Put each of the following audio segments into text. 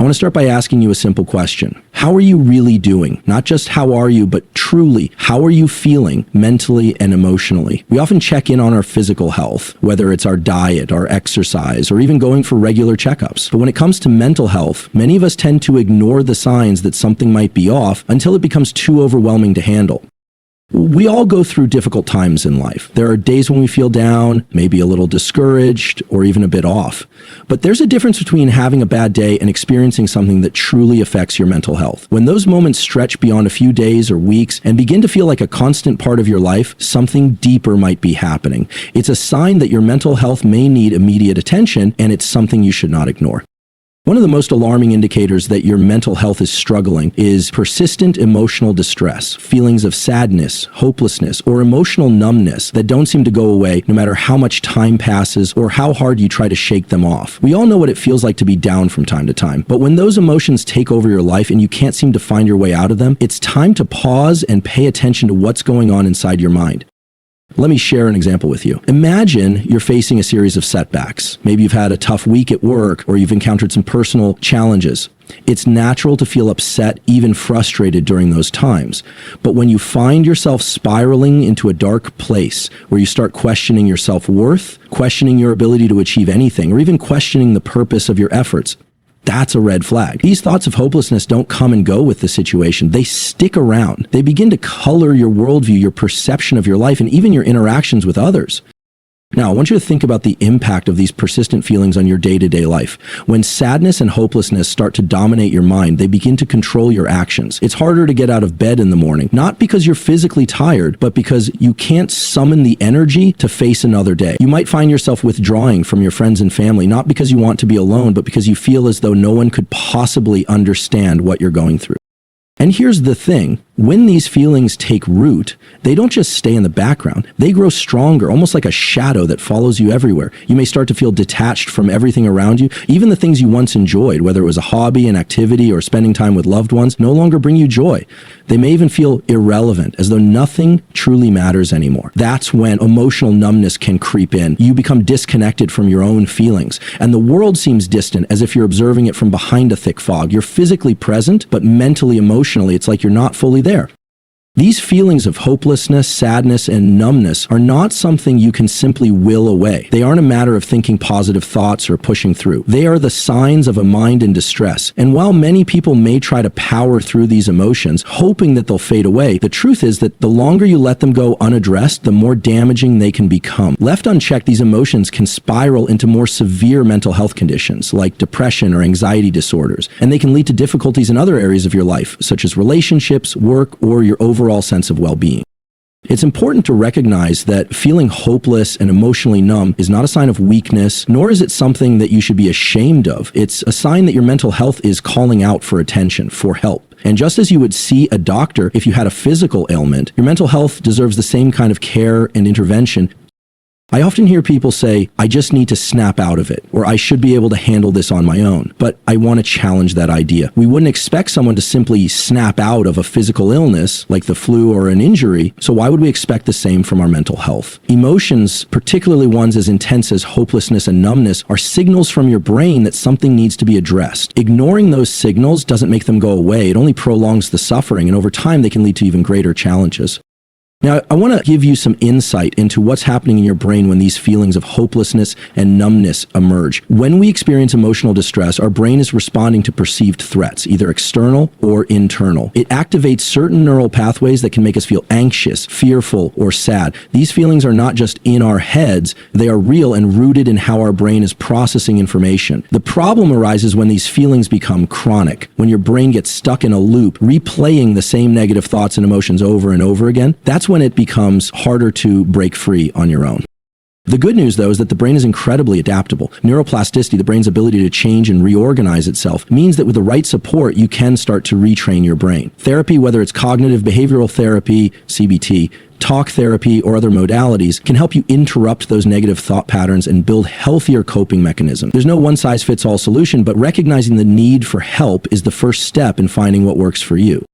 want to start by asking you a simple question. How are you really doing? Not just how are you, but truly, how are you feeling mentally and emotionally? We often check in on our physical health, whether it's our diet, our exercise, or even going for regular checkups. But when it comes to mental health, many of us tend to ignore the signs that something might be off until it becomes too overwhelming to handle. We all go through difficult times in life. There are days when we feel down, maybe a little discouraged, or even a bit off. But there's a difference between having a bad day and experiencing something that truly affects your mental health. When those moments stretch beyond a few days or weeks and begin to feel like a constant part of your life, something deeper might be happening. It's a sign that your mental health may need immediate attention, and it's something you should not ignore. One of the most alarming indicators that your mental health is struggling is persistent emotional distress, feelings of sadness, hopelessness, or emotional numbness that don't seem to go away no matter how much time passes or how hard you try to shake them off. We all know what it feels like to be down from time to time, but when those emotions take over your life and you can't seem to find your way out of them, it's time to pause and pay attention to what's going on inside your mind. Let me share an example with you. Imagine you're facing a series of setbacks. Maybe you've had a tough week at work, or you've encountered some personal challenges. It's natural to feel upset, even frustrated during those times. But when you find yourself spiraling into a dark place where you start questioning your self-worth, questioning your ability to achieve anything, or even questioning the purpose of your efforts, that's a red flag. These thoughts of hopelessness don't come and go with the situation. They stick around. They begin to color your worldview, your perception of your life, and even your interactions with others. Now, I want you to think about the impact of these persistent feelings on your day-to-day life. When sadness and hopelessness start to dominate your mind, they begin to control your actions. It's harder to get out of bed in the morning, not because you're physically tired, but because you can't summon the energy to face another day. You might find yourself withdrawing from your friends and family, not because you want to be alone, but because you feel as though no one could possibly understand what you're going through. And here's the thing, when these feelings take root, they don't just stay in the background. They grow stronger, almost like a shadow that follows you everywhere. You may start to feel detached from everything around you. Even the things you once enjoyed, whether it was a hobby, an activity, or spending time with loved ones, no longer bring you joy. They may even feel irrelevant, as though nothing truly matters anymore. That's when emotional numbness can creep in. You become disconnected from your own feelings, and the world seems distant, as if you're observing it from behind a thick fog. You're physically present, but mentally, emotionally, it's like you're not fully there. These feelings of hopelessness, sadness, and numbness are not something you can simply will away. They aren't a matter of thinking positive thoughts or pushing through. They are the signs of a mind in distress. And while many people may try to power through these emotions, hoping that they'll fade away, the truth is that the longer you let them go unaddressed, the more damaging they can become. Left unchecked, these emotions can spiral into more severe mental health conditions, like depression or anxiety disorders, and they can lead to difficulties in other areas of your life, such as relationships, work, or your overall sense of well-being. It's important to recognize that feeling hopeless and emotionally numb is not a sign of weakness, nor is it something that you should be ashamed of. It's a sign that your mental health is calling out for attention, for help. And just as you would see a doctor if you had a physical ailment, your mental health deserves the same kind of care and intervention. I often hear people say, I just need to snap out of it, or I should be able to handle this on my own. But I want to challenge that idea. We wouldn't expect someone to simply snap out of a physical illness, like the flu or an injury, so why would we expect the same from our mental health? Emotions, particularly ones as intense as hopelessness and numbness, are signals from your brain that something needs to be addressed. Ignoring those signals doesn't make them go away, it only prolongs the suffering, and over time they can lead to even greater challenges. Now, I want to give you some insight into what's happening in your brain when these feelings of hopelessness and numbness emerge. When we experience emotional distress, our brain is responding to perceived threats, either external or internal. It activates certain neural pathways that can make us feel anxious, fearful, or sad. These feelings are not just in our heads, they are real and rooted in how our brain is processing information. The problem arises when these feelings become chronic, when your brain gets stuck in a loop, replaying the same negative thoughts and emotions over and over again. That's when it becomes harder to break free on your own. The good news, though, is that the brain is incredibly adaptable. Neuroplasticity, the brain's ability to change and reorganize itself, means that with the right support, you can start to retrain your brain. Therapy, whether it's cognitive behavioral therapy, CBT, talk therapy, or other modalities, can help you interrupt those negative thought patterns and build healthier coping mechanisms. There's no one-size-fits-all solution, but recognizing the need for help is the first step in finding what works for you.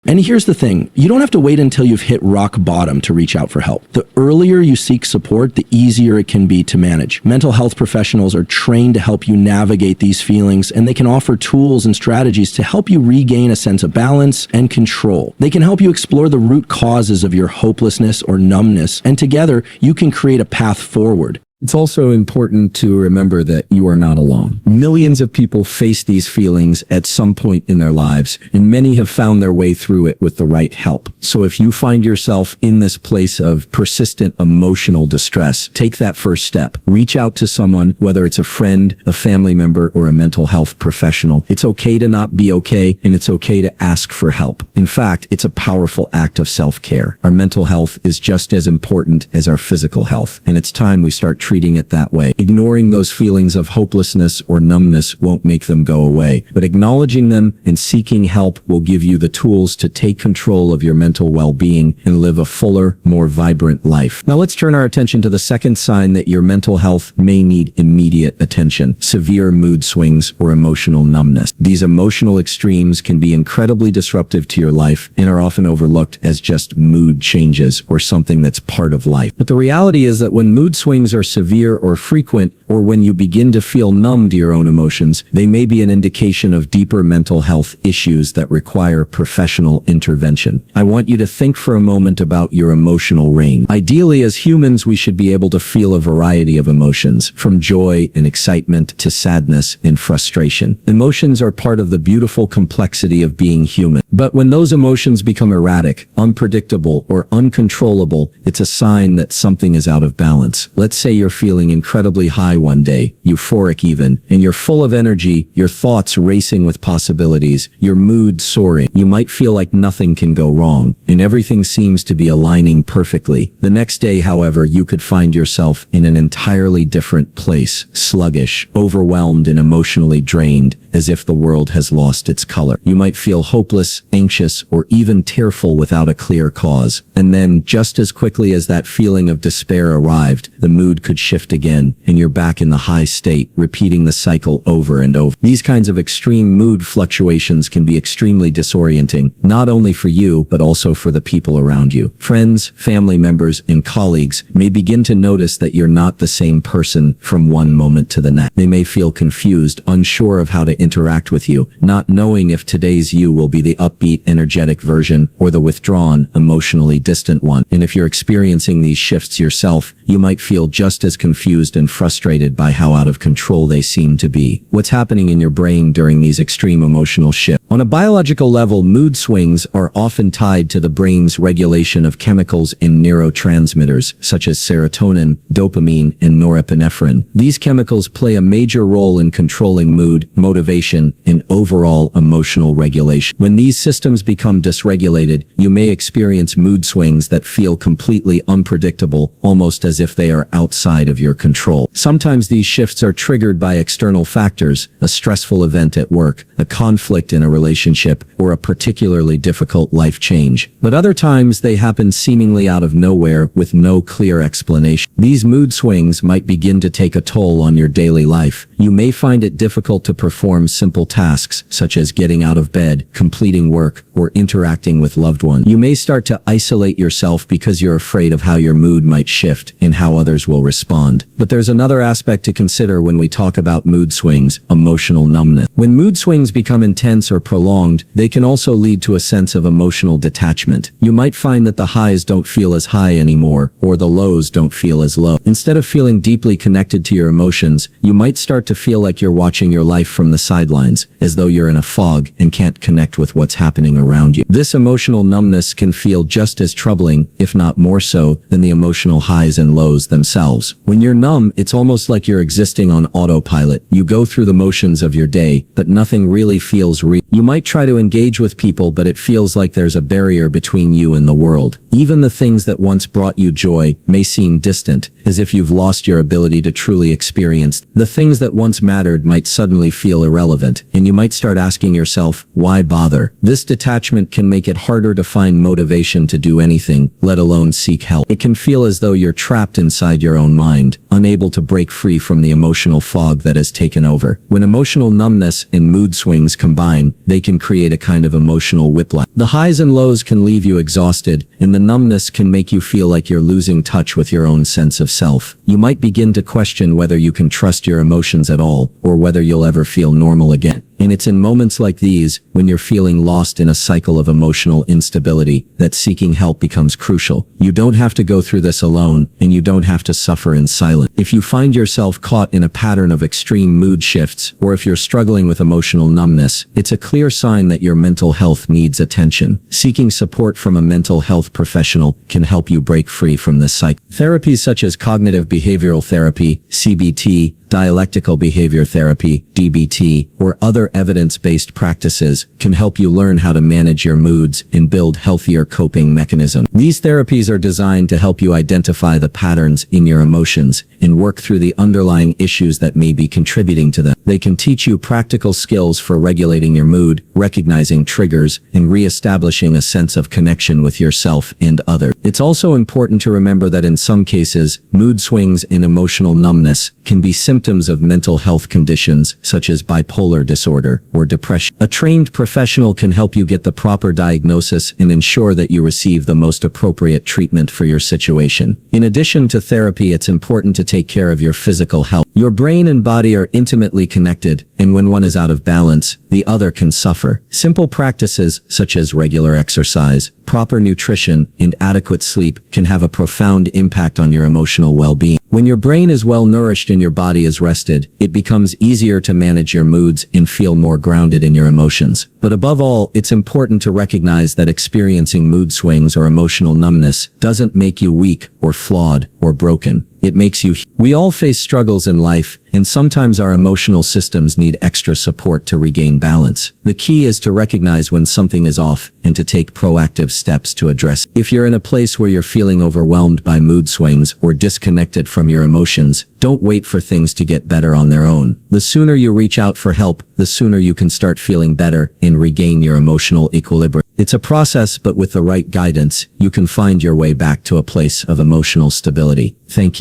And here's the thing, you don't have to wait until you've hit rock bottom to reach out for help. The earlier you seek support, the easier it can be to manage. Mental health professionals are trained to help you navigate these feelings, and they can offer tools and strategies to help you regain a sense of balance and control. They can help you explore the root causes of your hopelessness or numbness, and together you can create a path forward. It's also important to remember that you are not alone. Millions of people face these feelings at some point in their lives, and many have found their way through it with the right help. So if you find yourself in this place of persistent emotional distress, take that first step. Reach out to someone, whether it's a friend, a family member, or a mental health professional. It's okay to not be okay, and it's okay to ask for help. In fact, it's a powerful act of self-care. Our mental health is just as important as our physical health, and it's time we start treating it that way. Ignoring those feelings of hopelessness or numbness won't make them go away, but acknowledging them and seeking help will give you the tools to take control of your mental well-being and live a fuller, more vibrant life. Now let's turn our attention to the second sign that your mental health may need immediate attention: severe mood swings or emotional numbness. These emotional extremes can be incredibly disruptive to your life and are often overlooked as just mood changes or something that's part of life. But the reality is that when mood swings are severe or frequent, or when you begin to feel numb to your own emotions, they may be an indication of deeper mental health issues that require professional intervention. I want you to think for a moment about your emotional range. Ideally, as humans, we should be able to feel a variety of emotions, from joy and excitement to sadness and frustration. Emotions are part of the beautiful complexity of being human. But when those emotions become erratic, unpredictable, or uncontrollable, it's a sign that something is out of balance. Let's say you're feeling incredibly high one day, euphoric even, and you're full of energy, your thoughts racing with possibilities, your mood soaring. You might feel like nothing can go wrong, and everything seems to be aligning perfectly. The next day, however, you could find yourself in an entirely different place, sluggish, overwhelmed, and emotionally drained, as if the world has lost its color. You might feel hopeless, anxious, or even tearful without a clear cause. And then, just as quickly as that feeling of despair arrived, the mood could shift again, and you're back in the high state, repeating the cycle over and over. These kinds of extreme mood fluctuations can be extremely disorienting, not only for you, but also for the people around you. Friends, family members, and colleagues may begin to notice that you're not the same person from one moment to the next. They may feel confused, unsure of how to interact with you, not knowing if today's you will be the upbeat, energetic version or the withdrawn, emotionally distant one. And if you're experiencing these shifts yourself, you might feel just as confused and frustrated by how out of control they seem to be. What's happening in your brain during these extreme emotional shifts? On a biological level, mood swings are often tied to the brain's regulation of chemicals and neurotransmitters, such as serotonin, dopamine, and norepinephrine. These chemicals play a major role in controlling mood, motivation, and overall emotional regulation. When these systems become dysregulated, you may experience mood swings that feel completely unpredictable, almost as if they are outside of your control. Sometimes these shifts are triggered by external factors: a stressful event at work, a conflict in a relationship, or a particularly difficult life change. But other times they happen seemingly out of nowhere with no clear explanation. These mood swings might begin to take a toll on your daily life. You may find it difficult to perform simple tasks, such as getting out of bed, completing work, or interacting with loved ones. You may start to isolate yourself because you're afraid of how your mood might shift and how others will respond. But there's another aspect to consider when we talk about mood swings: emotional numbness. When mood swings become intense or prolonged, they can also lead to a sense of emotional detachment. You might find that the highs don't feel as high anymore, or the lows don't feel as low. Instead of feeling deeply connected to your emotions, you might start to feel like you're watching your life from the sidelines, as though you're in a fog and can't connect with what's happening around you. This emotional numbness can feel just as troubling, if not more so, than the emotional highs and lows themselves. When you're numb, it's almost like you're existing on autopilot. You go through the motions of your day, but nothing really feels real. You might try to engage with people, but it feels like there's a barrier between you and the world. Even the things that once brought you joy may seem distant, as if you've lost your ability to truly experience. The things that once mattered might suddenly feel irrelevant, and you might start asking yourself, why bother? This detachment can make it harder to find motivation to do anything, let alone seek help. It can feel as though you're trapped inside your own mind, unable to break free from the emotional fog that has taken over. When emotional numbness and mood swings combine, they can create a kind of emotional whiplash. The highs and lows can leave you exhausted, and the numbness can make you feel like you're losing touch with your own sense of self. You might begin to question whether you can trust your emotions at all, or whether you'll ever feel normal again. And it's in moments like these, when you're feeling lost in a cycle of emotional instability, that seeking help becomes crucial. You don't have to go through this alone, and you don't have to suffer in silence. If you find yourself caught in a pattern of extreme mood shifts, or if you're struggling with emotional numbness, it's a clear sign that your mental health needs attention. Seeking support from a mental health professional can help you break free from this cycle. Therapies such as cognitive behavioral therapy, CBT, dialectical behavior therapy, DBT, or other evidence-based practices can help you learn how to manage your moods and build healthier coping mechanisms. These therapies are designed to help you identify the patterns in your emotions and work through the underlying issues that may be contributing to them. They can teach you practical skills for regulating your mood, recognizing triggers, and reestablishing a sense of connection with yourself and others. It's also important to remember that in some cases, mood swings and emotional numbness can be symptoms of mental health conditions such as bipolar disorder or depression. A trained professional can help you get the proper diagnosis and ensure that you receive the most appropriate treatment for your situation. In addition to therapy, it's important to take care of your physical health. Your brain and body are intimately connected, and when one is out of balance, the other can suffer. Simple practices such as regular exercise, proper nutrition, and adequate sleep can have a profound impact on your emotional well-being. When your brain is well nourished and your body is rested, it becomes easier to manage your moods and feel more grounded in your emotions. But above all, it's important to recognize that experiencing mood swings or emotional numbness doesn't make you weak or flawed or broken. It makes you. We all face struggles in life, and sometimes our emotional systems need extra support to regain balance. The key is to recognize when something is off and to take proactive steps to address it. If you're in a place where you're feeling overwhelmed by mood swings or disconnected from your emotions, don't wait for things to get better on their own. The sooner you reach out for help, the sooner you can start feeling better and regain your emotional equilibrium. It's a process, but with the right guidance, you can find your way back to a place of emotional stability. Thank you.